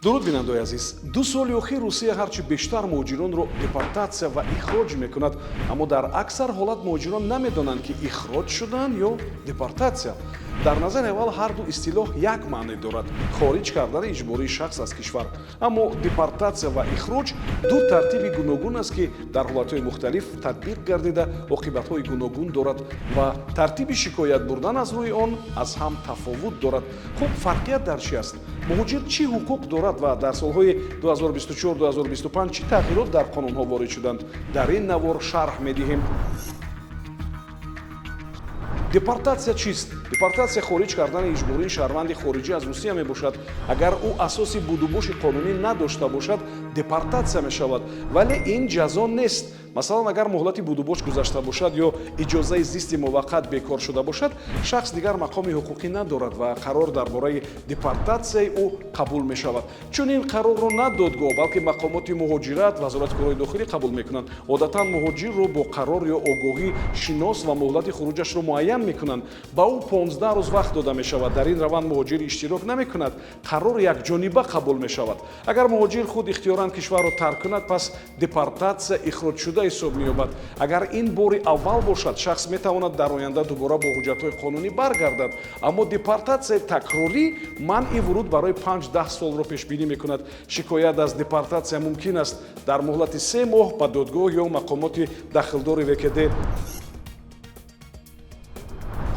дуруд бинандаи азиз, ду соли охир Русия ҳарчи бештар муҳоҷиронро депортатсия ва ихроҷ мекунад, аммо дар аксар ҳолат муҳоҷирон намедонанд ки ихроҷ шуданд ё депортатсия. дар назари аввал ҳар ду истилоҳ як маъне дорад: хориҷ кардани иҷбории шахс аз кишвар. Аммо депортатсия ва ихроҷ ду тартиби гуногун аст ки дар ҳолатҳои мухталиф татбиқ гардида оқибатҳои гуногун дорад ва тартиби шикоят бурдан аз рӯи он аз ҳам тафовут дорад. хуб, фарқият дар чи аст? муҳоҷир чӣ ҳуқуқ дорад ва дар солҳои 2024-2025 чӣ тағйирот дар қонунҳо ворид шуданд? Дар ин навор шарҳ медиҳем. депортатсия чист? депортатсия хориҷ кардани иҷбории шаҳрванди хориҷӣ аз Русия мебошад. агар ӯ асоси будубоши қонунӣ надошта бошад, депортатсия мешавад, вале ин ҷазо нест. масалан, агар муҳлати будубош гузашта бошад ё иҷозаи зисти муваққат бекор шуда бошад, шахс дигар мақоми ҳуқуқӣ надорад ва қарор дар бораи депортатсияи ӯ қабул мешавад. чун ин қарорро на додгоҳ, балки мақомоти муҳоҷират, вазорати корҳои дохилӣ қабул мекунанд. одатан муҳоҷирро бо қарор ё огоҳӣ шинос ва муҳлати хуруҷашро муайян мекунанд. ба ӯ 15 рӯз вақт дода мешавад. дар ин раванд муҳоҷир иштирок намекунад. қарор якҷониба қабул мешавад. агар муҳоҷир худ ихтиёран кишварро тарк кунад, пас депортатсия ихроҷшуда ҳисоб меёбад. агар ин бори аввал бошад, шахс метавонад дар оянда дубора бо ҳуҷҷатҳои қонунӣ баргардад. аммо депортатсияи такрорӣ манъи вуруд барои 5-10 солро пешбинӣ мекунад. шикоят аз депортатсия мумкин аст дар муҳлати 3 моҳ ба додгоҳ ё мақомоти дахлдори ВКД.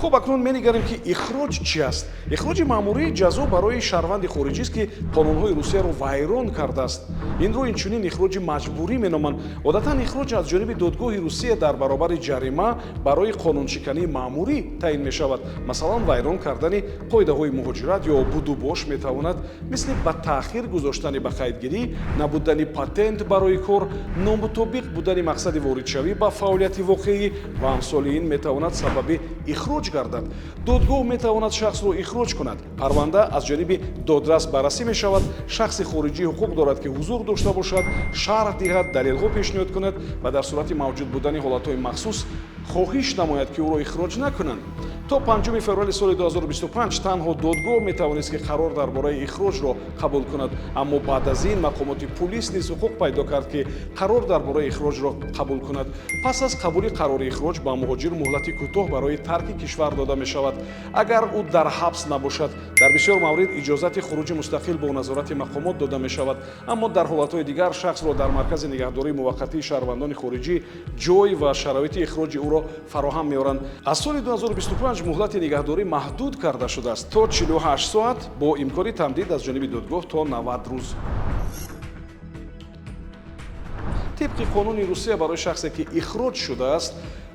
хуб, акнун менигарем ки ихроҷ чӣ аст. ихроҷи маъмурӣ ҷазо барои шаҳрванди хориҷист ки қонунҳои Русияро вайрон кардааст. инро инчунин ихроҷи маҷбурӣ меноманд. одатан ихроҷ аз ҷониби додгоҳи Русия дар баробари ҷарима барои қонуншикании маъмурӣ таъин мешавад. масалан, вайрон кардани қоидаҳои муҳоҷират ё будубош метавонад мисли ба таъхир гузоштани ба қайдгирӣ, набудани патент барои кор, номутобиқ будани мақсади воридшавӣ ба фаъолияти воқеӣ ва амсоли ин метавонад сабаби ихроҷ гардад. додгоҳ метавонад шахсро ихроҷ кунад. парванда аз ҷониби додрас баррасӣ мешавад. шахси хориҷӣ ҳуқуқ дорад ки ҳузур дошта бошад, шарҳ диҳад, далелҳо пешниҳод кунад ва дар сурати мавҷуд будани ҳолатҳои махсус хоҳиш намояд ки ӯро ихроҷ накунанд. то 5 феврали соли 2025 танҳо додгоҳ метавонист ки қарор дар бораи ихроҷро қабул кунад. аммо баъд аз ин мақомоти пулис низ ҳуқуқ пайдо кард ки қарор дар бораи ихроҷро қабул кунад. пас аз қабули қарори ихроҷ ба муҳоҷир муҳлати кӯтоҳ барои тарки кишвар дода мешавад. агар ӯ дар ҳабс набошад, дар бисёр маврид иҷозати хуруҷи мустақил бо назорати мақомот дода мешавад. аммо дар ҳолатҳои дигар шахсро дар маркази нигаҳдории муваққатии шаҳрвандони хориҷӣ ҷой ва шароити ихроҷи ӯро фароҳам меоранд. аз соли 2025 муҳлати нигаҳдорӣ маҳдуд карда шудааст то 48 соат бо имкони тамдид аз ҷониби додгоҳ то 90 рӯз. тибқи қонуни Русия барои шахсе ки ихроҷ шудааст,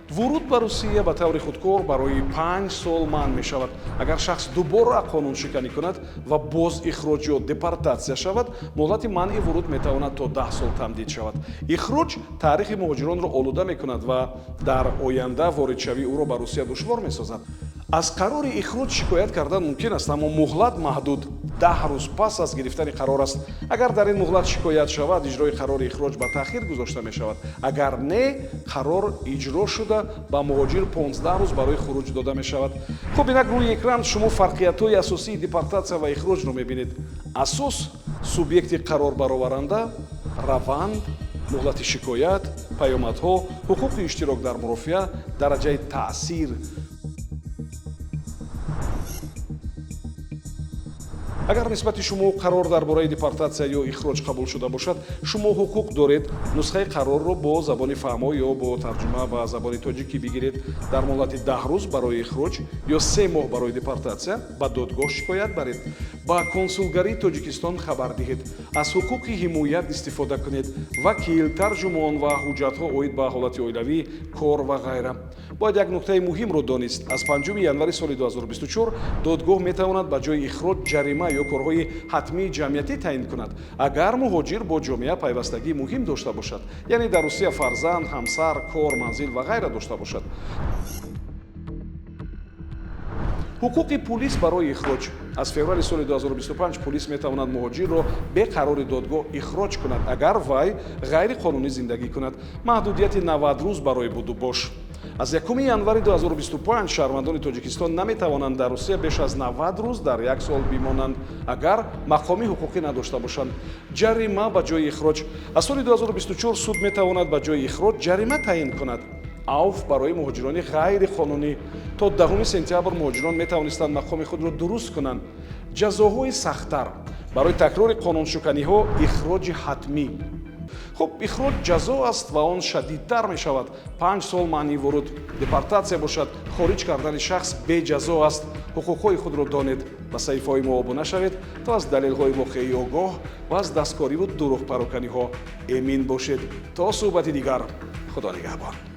вуруд ба Русия ба таври худкор барои 5 сол манъ мешавад. агар шахс дубора қонуншиканӣ кунад ва боз ихроҷ ё депортатсия шавад, муҳлати манъи вуруд метавонад то 10 сол тамдид шавад. ихроҷ таърихи муҳоҷиронро олуда мекунад ва дар оянда воридшавии ӯро ба Русия душвор месозад. аз қарори ихроҷ шикоят кардан мумкин аст, аммо муҳлат маҳдуд 10 рӯз пас аз гирифтани қарор аст. агар дар ин муҳлат шикоят шавад, иҷрои қарори ихроҷ ба таъхир гузошта мешавад. агар не, қарор иҷро шуда ба муҳоҷир 15 рӯз барои хуруҷ дода мешавад. хуб, инак рӯи экран шумо фарқиятҳои асосии депортатсия ва ихроҷро мебинед. асос субъекти қарорбароваранда, раванд, муҳлати шикоят, паёмадҳо, ҳуқуқи иштирок дар мурофиа, дараҷаи таъсир. агар нисбати шумо қарор дар бораи депортатсия ё ихроҷ қабул шуда бошад, шумо ҳуқуқ доред нусхаи қарорро бо забони фаҳмо ё бо тарҷума ба забони тоҷикӣ бигиред. дар муҳлати 10 рӯз барои ихроҷ ё 3 моҳ барои депортатсия ба додгоҳ шикоят баред. ба консулгарии Тоҷикистон хабар диҳед. аз ҳуқуқи ҳимоят истифода кунед. вакил, тарҷумон ва ҳуҷҷатҳо оид ба ҳолати оилавӣ, кор ва ғайра. бояд як нуқтаи муҳимро донист. аз 5 январи соли 2024 додгоҳ метавонад ба ҷои ихроҷ ҷарима ё корҳои ҳатмии ҷамъиятӣ таъин кунад, агар муҳоҷир бо ҷомеа пайвастагии муҳим дошта бошад, яъне дар Русия фарзанд, ҳамсар, кор, манзил ва ғайра дошта бошад. ҳуқуқи пулис барои ихроҷ. аз феврали соли 2025 пулис метавонад муҳоҷирро бе қарори додгоҳ ихроҷ кунад, агар вай ғайриқонунӣ зиндагӣ кунад. маҳдудияти 90 рӯз барои будубош. аз 1 январи 2025 шаҳрвандони тоҷикистон наметавонанд дар русия беш аз 90 рӯз дар як сол бимонанд агар мақоми ҳуқуқӣ надошта бошанд. ҷарима ба ҷои ихроҷ. аз соли 2024 суд метавонад ба ҷои ихроҷ ҷарима таъин кунад. авф барои муҳоҷирони ғайриқонунӣ. то 10 сентябр муҳоҷирон метавонистанд мақоми худро дуруст кунанд. ҷазоҳои сахттар барои такрори қонуншуканиҳо ихроҷи ҳатмӣ. хуб ихроҷ ҷазо аст ва он шадидтар мешавад. 5 сол маънии воруд, депортатсия бошад, хориҷ кардани шахс беҷазо аст. ҳуқуқҳои худро донед, ба саҳифаҳои мо обуна шавед, то аз далелҳои воқеӣ огоҳ ва аз дасткориву дурӯғпароканиҳо эмин бошед. то суҳбати дигар, худо нигаҳбон.